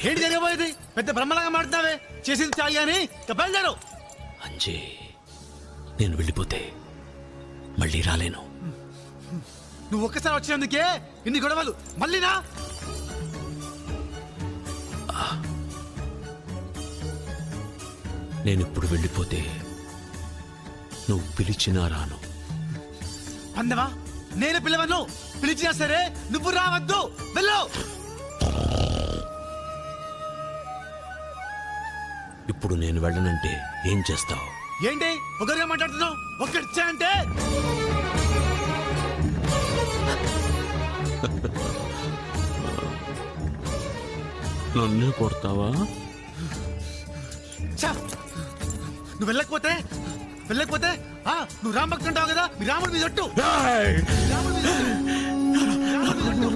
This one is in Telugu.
ఏంటి జరగబోయేది? పెద్ద బ్రహ్మలాగా మాడుతున్నావే. చేసింది చాలు అని బయలుదేరు. అంజీ, నేను వెళ్ళిపోతే మళ్ళీ రాలేను. నువ్వు ఒక్కసారి వచ్చినందుకే ఇన్ని గొడవలు. మళ్ళీనా? నేను ఇప్పుడు వెళ్ళిపోతే నువ్వు పిలిచినా రాను. అందవా? నేను పిలవను. పిలిచినా సరే నువ్వు రావద్దు. వెళ్ళు. ఇప్పుడు నేను వెళ్ళనంటే ఏం చేస్తావు? ఏంటి ఒకరిగా మాట్లాడుతున్నావు? ఒక్కడిచ్చా అంటే నన్ను కొడతావా? నువ్వు వెళ్ళకపోతే నువ్వు రామ్ భక్తు అంటావు కదా. మీ రాముడి మీద ఒట్టు. రాముడి మీద ఒట్టు.